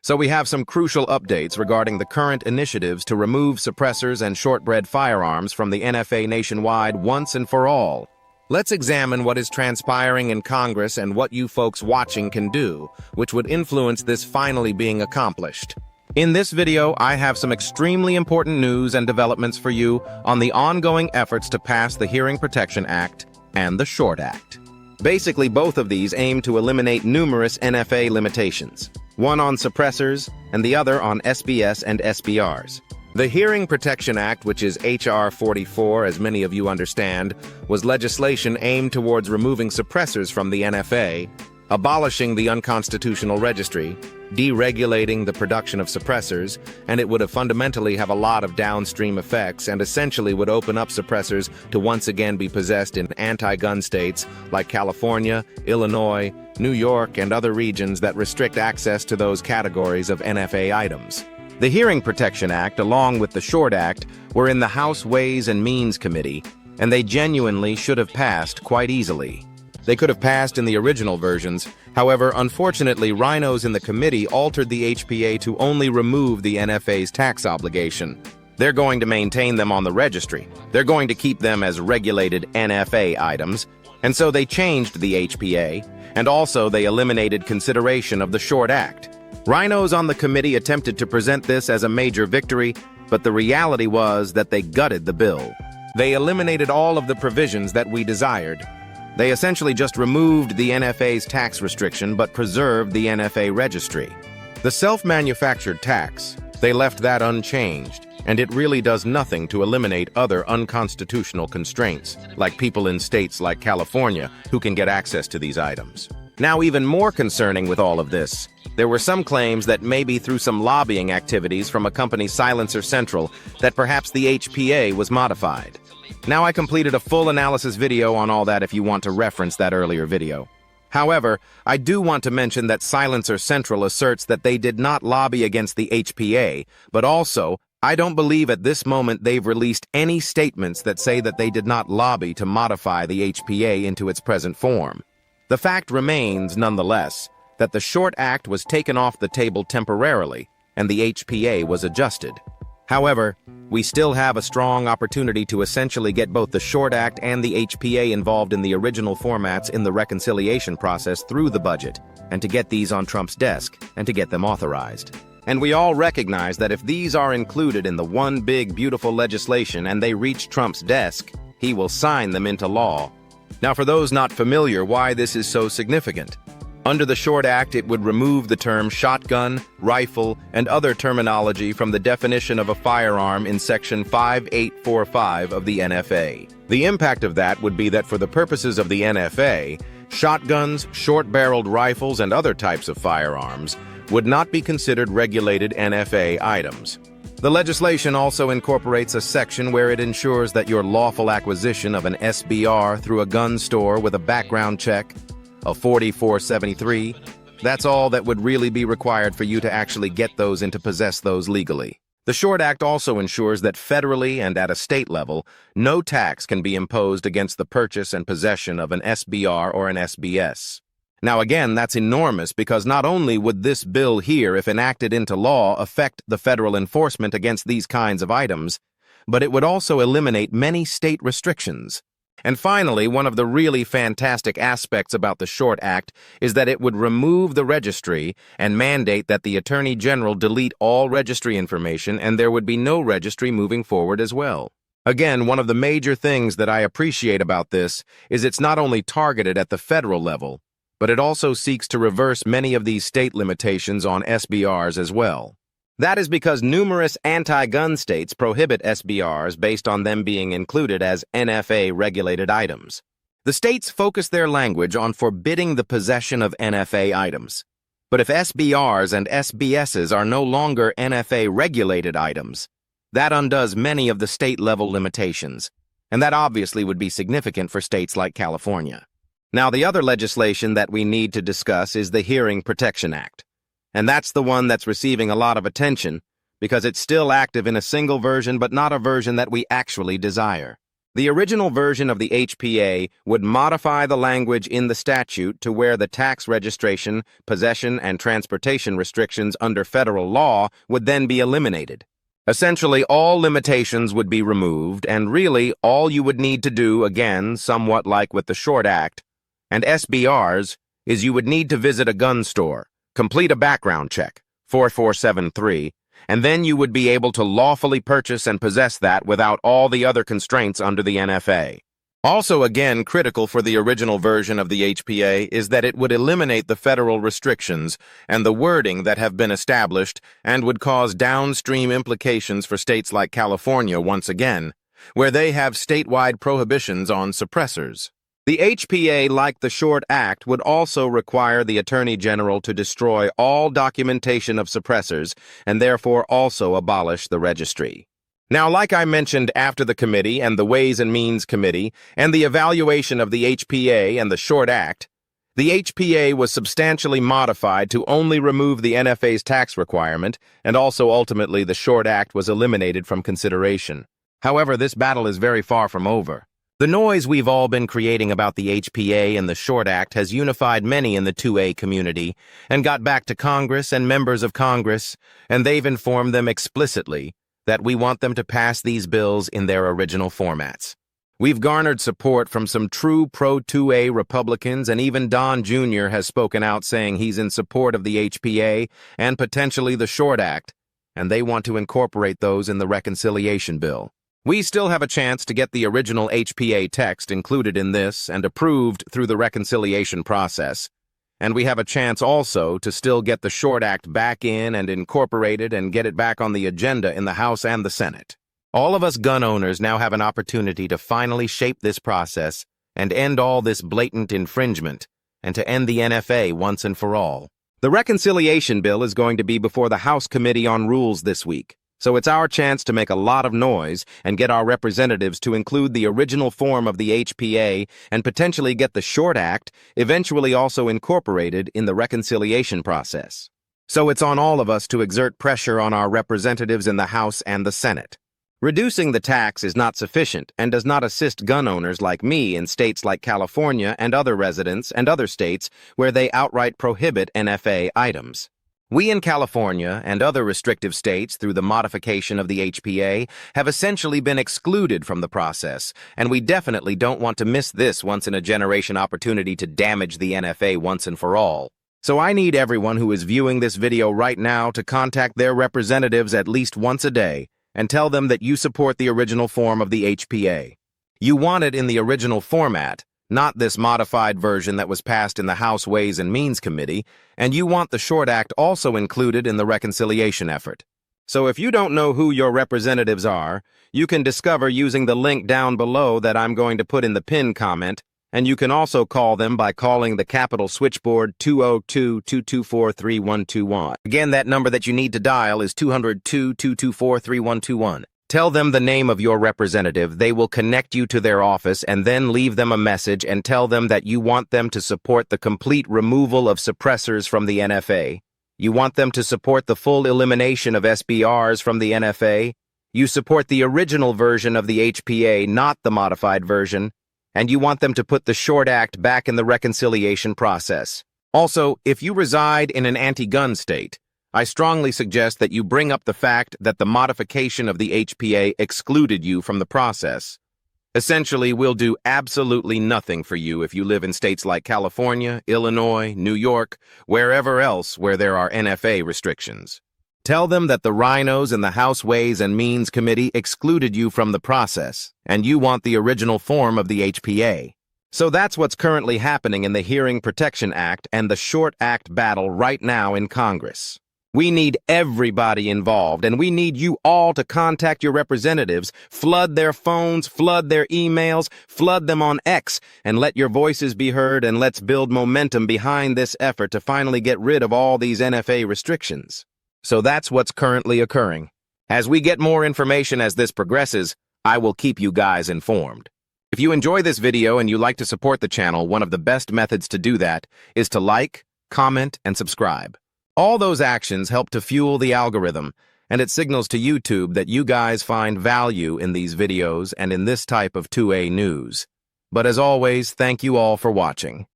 So we have some crucial updates regarding the current initiatives to remove suppressors and shortbread firearms from the NFA nationwide once and for all. Let's examine what is transpiring in Congress and what you folks watching can do, which would influence this finally being accomplished. In this video, I have some extremely important news and developments for you on the ongoing efforts to pass the Hearing Protection Act and the SHORT Act. Basically, both of these aim to eliminate numerous NFA limitations, one on suppressors and the other on SBS and SBRs. The Hearing Protection Act, which is H.R. 44, as many of you understand, was legislation aimed towards removing suppressors from the NFA, abolishing the unconstitutional registry, deregulating the production of suppressors, and it would fundamentally have a lot of downstream effects and essentially would open up suppressors to once again be possessed in anti-gun states like California, Illinois, New York, and other regions that restrict access to those categories of NFA items. The Hearing Protection Act, along with the SHORT Act, were in the House Ways and Means Committee, and they genuinely should have passed quite easily. They could have passed in the original versions. However, unfortunately, rhinos in the committee altered the HPA to only remove the NFA's tax obligation. They're going to maintain them on the registry. They're going to keep them as regulated NFA items. And so they changed the HPA, and also they eliminated consideration of the SHORT Act. Rhinos on the committee attempted to present this as a major victory, but the reality was that they gutted the bill. They eliminated all of the provisions that we desired. They essentially just removed the NFA's tax restriction but preserved the NFA registry. The self-manufactured tax, they left that unchanged, and it really does nothing to eliminate other unconstitutional constraints, like people in states like California who can get access to these items. Now, even more concerning with all of this, there were some claims that maybe through some lobbying activities from a company, Silencer Central, that perhaps the HPA was modified. Now, I completed a full analysis video on all that if you want to reference that earlier video. However, I do want to mention that Silencer Central asserts that they did not lobby against the HPA, but also, I don't believe at this moment they've released any statements that say that they did not lobby to modify the HPA into its present form. The fact remains, nonetheless, that the SHORT Act was taken off the table temporarily, and the HPA was adjusted. However, we still have a strong opportunity to essentially get both the SHORT Act and the HPA involved in the original formats in the reconciliation process through the budget, and to get these on Trump's desk, and to get them authorized. And we all recognize that if these are included in the one big beautiful legislation and they reach Trump's desk, he will sign them into law. Now, for those not familiar why this is so significant, under the SHORT Act, it would remove the term shotgun, rifle, and other terminology from the definition of a firearm in Section 5845 of the NFA. The impact of that would be that for the purposes of the NFA, shotguns, short-barreled rifles, and other types of firearms would not be considered regulated NFA items. The legislation also incorporates a section where it ensures that your lawful acquisition of an SBR through a gun store with a background check, a 4473, that's all that would really be required for you to actually get those and to possess those legally. The SHORT Act also ensures that federally and at a state level, no tax can be imposed against the purchase and possession of an SBR or an SBS. Now again, that's enormous because not only would this bill here, if enacted into law, affect the federal enforcement against these kinds of items, but it would also eliminate many state restrictions. And finally, one of the really fantastic aspects about the SHORT Act is that it would remove the registry and mandate that the Attorney General delete all registry information, and there would be no registry moving forward as well. Again, one of the major things that I appreciate about this is it's not only targeted at the federal level, but it also seeks to reverse many of these state limitations on SBRs as well. That is because numerous anti-gun states prohibit SBRs based on them being included as NFA-regulated items. The states focus their language on forbidding the possession of NFA items. But if SBRs and SBSs are no longer NFA-regulated items, that undoes many of the state-level limitations, and that obviously would be significant for states like California. Now, the other legislation that we need to discuss is the Hearing Protection Act. And that's the one that's receiving a lot of attention because it's still active in a single version but not a version that we actually desire. The original version of the HPA would modify the language in the statute to where the tax registration, possession, and transportation restrictions under federal law would then be eliminated. Essentially, all limitations would be removed, and really, all you would need to do, again, somewhat like with the Short Act, and SBRs, is you would need to visit a gun store, complete a background check, 4473, and then you would be able to lawfully purchase and possess that without all the other constraints under the NFA. Also, again, critical for the original version of the HPA is that it would eliminate the federal restrictions and the wording that have been established and would cause downstream implications for states like California once again, where they have statewide prohibitions on suppressors. The HPA, like the Short Act, would also require the Attorney General to destroy all documentation of suppressors and therefore also abolish the registry. Now, like I mentioned after the committee and the Ways and Means Committee and the evaluation of the HPA and the Short Act, the HPA was substantially modified to only remove the NFA's tax requirement, and also ultimately the Short Act was eliminated from consideration. However, this battle is very far from over. The noise we've all been creating about the HPA and the Short Act has unified many in the 2A community and got back to Congress and members of Congress, and they've informed them explicitly that we want them to pass these bills in their original formats. We've garnered support from some true pro-2A Republicans, and even Don Jr. has spoken out saying he's in support of the HPA and potentially the Short Act, and they want to incorporate those in the reconciliation bill. We still have a chance to get the original HPA text included in this and approved through the reconciliation process. And we have a chance also to still get the Short Act back in and incorporated and get it back on the agenda in the House and the Senate. All of us gun owners now have an opportunity to finally shape this process and end all this blatant infringement and to end the NFA once and for all. The reconciliation bill is going to be before the House Committee on Rules this week. So it's our chance to make a lot of noise and get our representatives to include the original form of the HPA and potentially get the Short Act eventually also incorporated in the reconciliation process. So it's on all of us to exert pressure on our representatives in the House and the Senate. Reducing the tax is not sufficient and does not assist gun owners like me in states like California and other residents and other states where they outright prohibit NFA items. We in California and other restrictive states, through the modification of the HPA, have essentially been excluded from the process, and we definitely don't want to miss this once-in-a-generation opportunity to damage the NFA once and for all. So I need everyone who is viewing this video right now to contact their representatives at least once a day and tell them that you support the original form of the HPA. You want it in the original format, not this modified version that was passed in the House Ways and Means Committee, and you want the Short Act also included in the reconciliation effort. So if you don't know who your representatives are, you can discover using the link down below that I'm going to put in the pinned comment, and you can also call them by calling the Capital Switchboard 202-224-3121. Again, that number that you need to dial is 202-224-3121. Tell them the name of your representative. They will connect you to their office and then leave them a message and tell them that you want them to support the complete removal of suppressors from the NFA. You want them to support the full elimination of SBRs from the NFA. You support the original version of the HPA, not the modified version. And you want them to put the Short Act back in the reconciliation process. Also, if you reside in an anti-gun state, I strongly suggest that you bring up the fact that the modification of the HPA excluded you from the process. Essentially, we'll do absolutely nothing for you if you live in states like California, Illinois, New York, wherever else where there are NFA restrictions. Tell them that the rhinos in the House Ways and Means Committee excluded you from the process, and you want the original form of the HPA. So that's what's currently happening in the Hearing Protection Act and the Short Act battle right now in Congress. We need everybody involved, and we need you all to contact your representatives, flood their phones, flood their emails, flood them on X, and let your voices be heard, and let's build momentum behind this effort to finally get rid of all these NFA restrictions. So that's what's currently occurring. As we get more information as this progresses, I will keep you guys informed. If you enjoy this video and you like to support the channel, one of the best methods to do that is to like, comment, and subscribe. All those actions help to fuel the algorithm, and it signals to YouTube that you guys find value in these videos and in this type of 2A news. But as always, thank you all for watching.